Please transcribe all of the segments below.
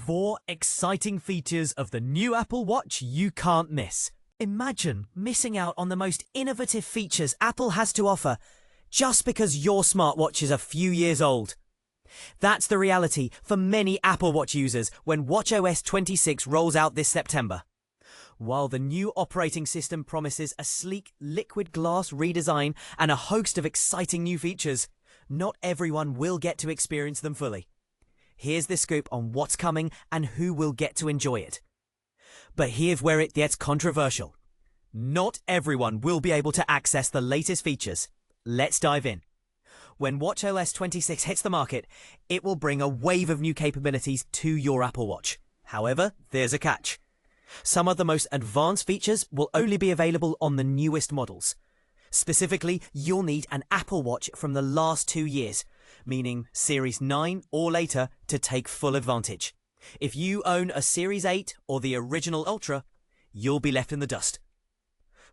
4 exciting features of the new Apple Watch you can't miss. Imagine missing out on the most innovative features Apple has to offer just because your smartwatch is a few years old. That's the reality for many Apple Watch users when watchOS 26 rolls out this September. While the new operating system promises a sleek liquid glass redesign and a host of exciting new features, not everyone will get to experience them fully. Here's the scoop on what's coming and who will get to enjoy it. But here's where it gets controversial. Not everyone will be able to access the latest features. Let's dive in. When watchOS 26 hits the market, it will bring a wave of new capabilities to your Apple Watch. However, there's a catch. Some of the most advanced features will only be available on the newest models. Specifically, you'll need an Apple Watch from the last 2 years, meaning Series 9 or later, to take full advantage. If you own a Series 8 or the original Ultra, you'll be left in the dust.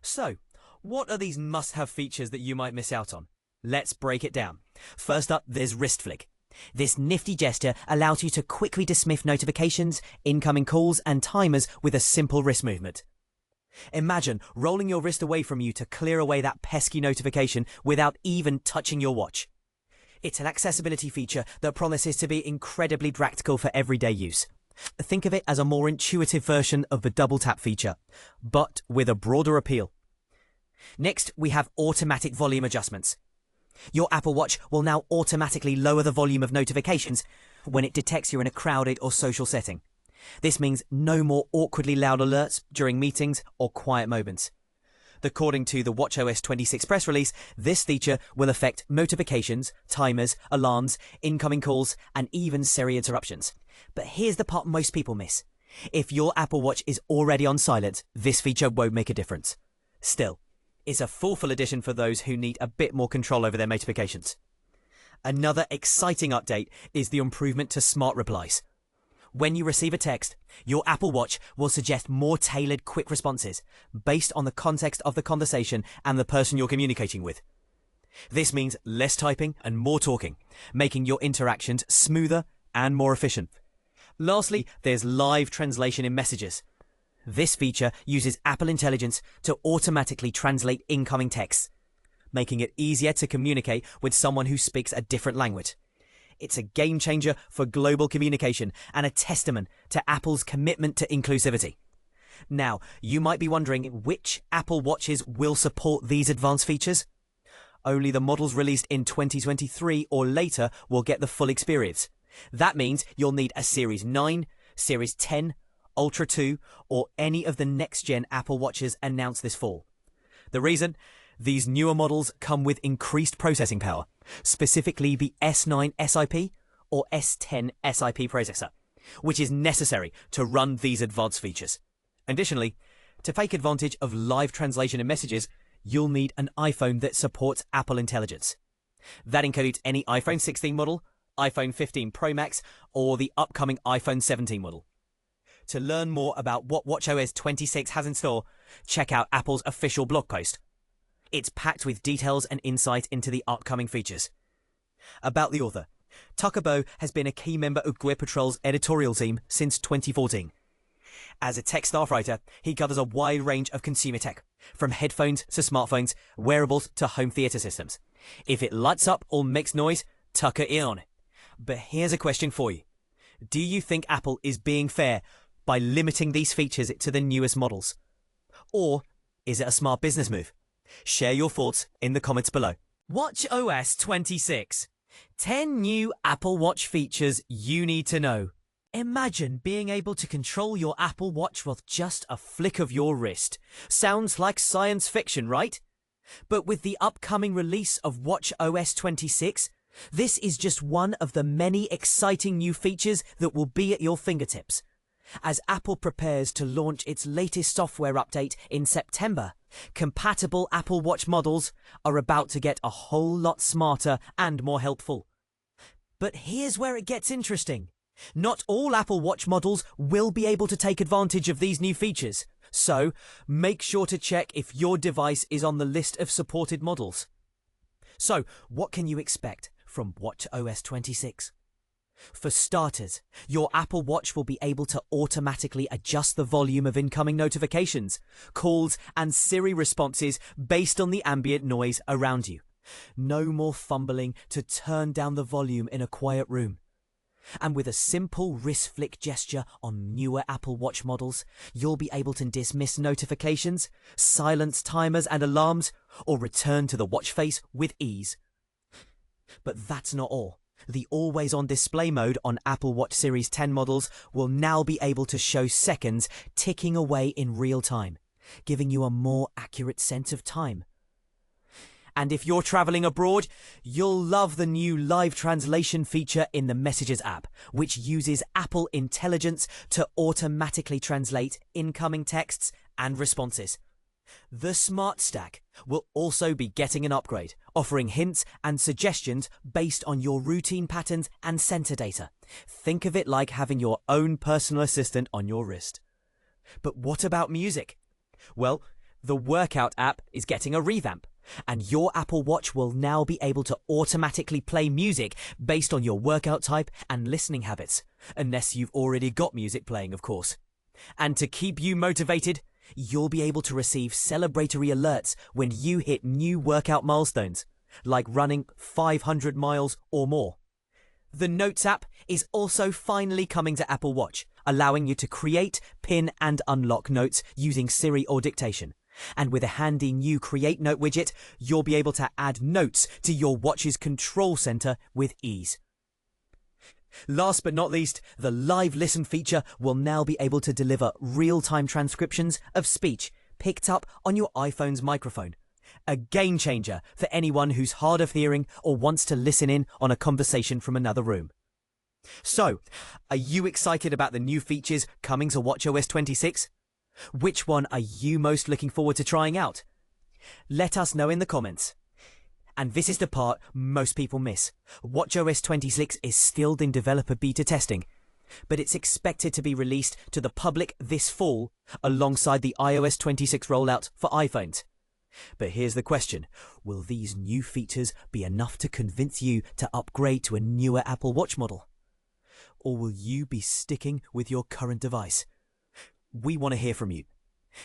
So, what are these must-have features that you might miss out on? Let's break it down. First up, there's Wrist Flick. This nifty gesture allows you to quickly dismiss notifications, incoming calls, and timers with a simple wrist movement. Imagine rolling your wrist away from you to clear away that pesky notification without even touching your watch. It's an accessibility feature that promises to be incredibly practical for everyday use. Think of it as a more intuitive version of the double tap feature, but with a broader appeal. Next, we have automatic volume adjustments. Your Apple Watch will now automatically lower the volume of notifications when it detects you're in a crowded or social setting. This means no more awkwardly loud alerts during meetings or quiet moments. According to the watchOS 26 press release, this feature will affect notifications, timers, alarms, incoming calls, and even Siri interruptions. But here's the part most people miss. If your Apple Watch is already on silent, this feature won't make a difference. Still, it's a full addition for those who need a bit more control over their notifications. Another exciting update is the improvement to Smart Replies. When you receive a text, your Apple Watch will suggest more tailored quick responses based on the context of the conversation and the person you're communicating with. This means less typing and more talking, making your interactions smoother and more efficient. Lastly, there's live translation in messages. This feature uses Apple Intelligence to automatically translate incoming texts, making it easier to communicate with someone who speaks a different language. It's a game changer for global communication and a testament to Apple's commitment to inclusivity. Now, you might be wondering which Apple Watches will support these advanced features. Only the models released in 2023 or later will get the full experience. That means you'll need a Series 9, Series 10, Ultra 2, or any of the next-gen Apple Watches announced this fall. The reason? These newer models come with increased processing power, specifically the S9 SiP or S10 SiP processor, which is necessary to run these advanced features. Additionally, to take advantage of live translation in messages, you'll need an iPhone that supports Apple Intelligence. That includes any iPhone 16 model, iPhone 15 Pro Max, or the upcoming iPhone 17 model. To learn more about what watchOS 26 has in store, check out Apple's official blog post. It's packed with details and insight into the upcoming features. About the author, Tucker Bow has been a key member of Gear Patrol's editorial team since 2014. As a tech staff writer, he covers a wide range of consumer tech, from headphones to smartphones, wearables to home theater systems. If it lights up or makes noise, Tucker is on it. But here's a question for you. Do you think Apple is being fair by limiting these features to the newest models? Or is it a smart business move? Share your thoughts in the comments below. watchOS 26. 10 new Apple Watch features you need to know. Imagine being able to control your Apple Watch with just a flick of your wrist. Sounds like science fiction, right? But with the upcoming release of watchOS 26, this is just one of the many exciting new features that will be at your fingertips. As Apple prepares to launch its latest software update in September, compatible Apple Watch models are about to get a whole lot smarter and more helpful. But here's where it gets interesting. Not all Apple Watch models will be able to take advantage of these new features, so make sure to check if your device is on the list of supported models. So, what can you expect from watchOS 26? For starters, your Apple Watch will be able to automatically adjust the volume of incoming notifications, calls, and Siri responses based on the ambient noise around you. No more fumbling to turn down the volume in a quiet room. And with a simple wrist flick gesture on newer Apple Watch models, you'll be able to dismiss notifications, silence timers and alarms, or return to the watch face with ease. But that's not all. The always-on display mode on Apple Watch Series 10 models will now be able to show seconds ticking away in real time, giving you a more accurate sense of time. And if you're traveling abroad, you'll love the new live translation feature in the Messages app, which uses Apple Intelligence to automatically translate incoming texts and responses. The Smart Stack will also be getting an upgrade, offering hints and suggestions based on your routine patterns and sensor data. Think of it like having your own personal assistant on your wrist. But what about music? Well, the Workout app is getting a revamp, and your Apple Watch will now be able to automatically play music based on your workout type and listening habits, unless you've already got music playing, of course. And to keep you motivated, you'll be able to receive celebratory alerts when you hit new workout milestones, like running 500 miles or more. The Notes app is also finally coming to Apple Watch, allowing you to create, pin, and unlock notes using Siri or dictation. And with a handy new Create Note widget, you'll be able to add notes to your watch's control center with ease. Last but not least, the Live Listen feature will now be able to deliver real-time transcriptions of speech picked up on your iPhone's microphone. A game changer for anyone who's hard of hearing or wants to listen in on a conversation from another room. So, are you excited about the new features coming to watchOS 26? Which one are you most looking forward to trying out? Let us know in the comments. And this is the part most people miss. watchOS 26 is still in developer beta testing, but it's expected to be released to the public this fall alongside the iOS 26 rollout for iPhones. But here's the question. Will these new features be enough to convince you to upgrade to a newer Apple Watch model? Or will you be sticking with your current device? We want to hear from you.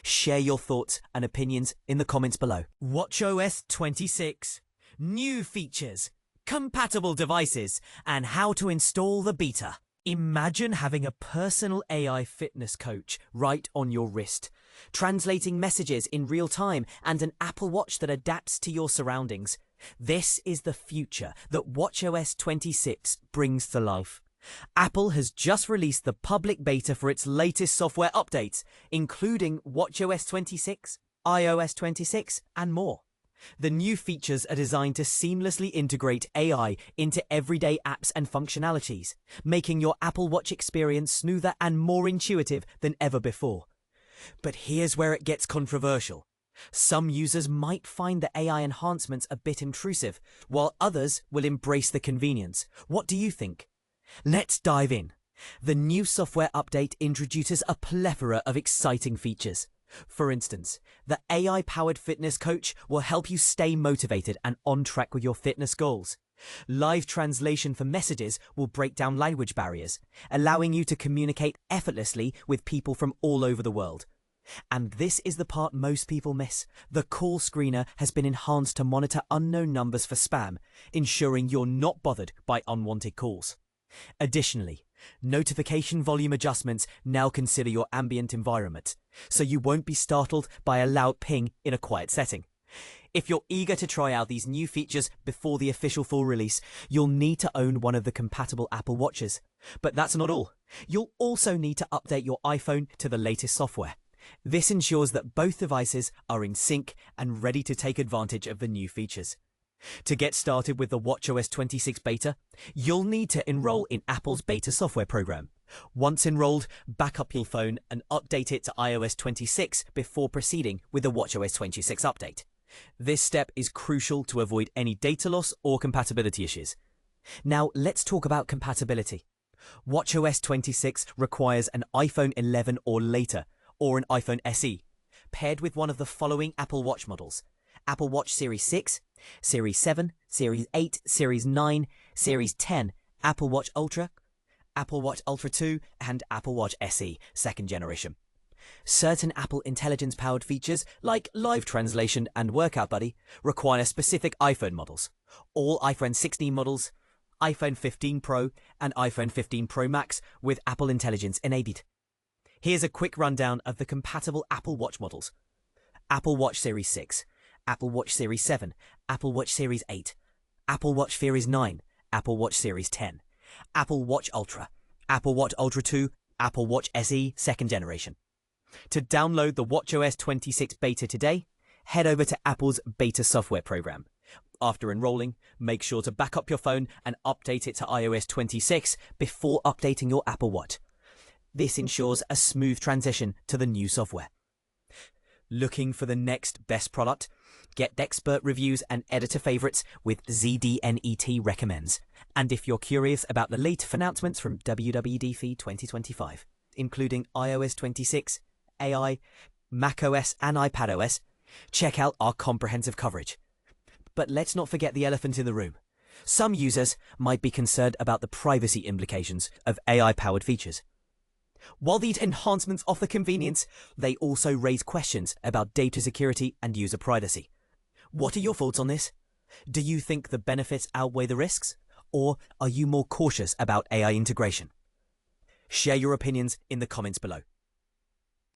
Share your thoughts and opinions in the comments below. watchOS 26. New features, compatible devices, and how to install the beta. Imagine having a personal AI fitness coach right on your wrist, translating messages in real time and an Apple Watch that adapts to your surroundings. This is the future that watchOS 26 brings to life. Apple has just released the public beta for its latest software updates, including watchOS 26, iOS 26, and more. The new features are designed to seamlessly integrate AI into everyday apps and functionalities, making your Apple Watch experience smoother and more intuitive than ever before. But here's where it gets controversial. Some users might find the AI enhancements a bit intrusive, while others will embrace the convenience. What do you think? Let's dive in. The new software update introduces a plethora of exciting features. For instance, the AI-powered fitness coach will help you stay motivated and on track with your fitness goals. Live translation for messages will break down language barriers, allowing you to communicate effortlessly with people from all over the world. And this is the part most people miss. The call screener has been enhanced to monitor unknown numbers for spam, ensuring you're not bothered by unwanted calls. Additionally, notification volume adjustments now consider your ambient environment, so you won't be startled by a loud ping in a quiet setting. If you're eager to try out these new features before the official full release, you'll need to own one of the compatible Apple Watches. But that's not all. You'll also need to update your iPhone to the latest software. This ensures that both devices are in sync and ready to take advantage of the new features. To get started with the watchOS 26 beta, you'll need to enroll in Apple's beta software program. Once enrolled, back up your phone and update it to iOS 26 before proceeding with the watchOS 26 update. This step is crucial to avoid any data loss or compatibility issues. Now let's talk about compatibility. watchOS 26 requires an iPhone 11 or later, or an iPhone SE, paired with one of the following Apple Watch models: Apple Watch Series 6, Series 7, Series 8, Series 9, Series 10, Apple Watch Ultra, Apple Watch Ultra 2, and Apple Watch SE, second generation. Certain Apple Intelligence-powered features, like live translation and Workout Buddy, require specific iPhone models. All iPhone 16 models, iPhone 15 Pro, and iPhone 15 Pro Max with Apple Intelligence enabled. Here's a quick rundown of the compatible Apple Watch models. Apple Watch Series 6, Apple Watch Series 7, Apple Watch Series 8, Apple Watch Series 9, Apple Watch Series 10, Apple Watch Ultra, Apple Watch Ultra 2, Apple Watch SE, second generation. To download the watchOS 26 beta today, head over to Apple's beta software program. After enrolling, make sure to back up your phone and update it to iOS 26 before updating your Apple Watch. This ensures a smooth transition to the new software. Looking for the next best product? Get expert reviews and editor favorites with ZDNET Recommends. And if you're curious about the latest announcements from WWDC 2025, including iOS 26, AI, macOS and iPadOS, check out our comprehensive coverage. But let's not forget the elephant in the room. Some users might be concerned about the privacy implications of AI-powered features. While these enhancements offer convenience, they also raise questions about data security and user privacy. What are your thoughts on this? Do you think the benefits outweigh the risks? Or are you more cautious about AI integration? Share your opinions in the comments below.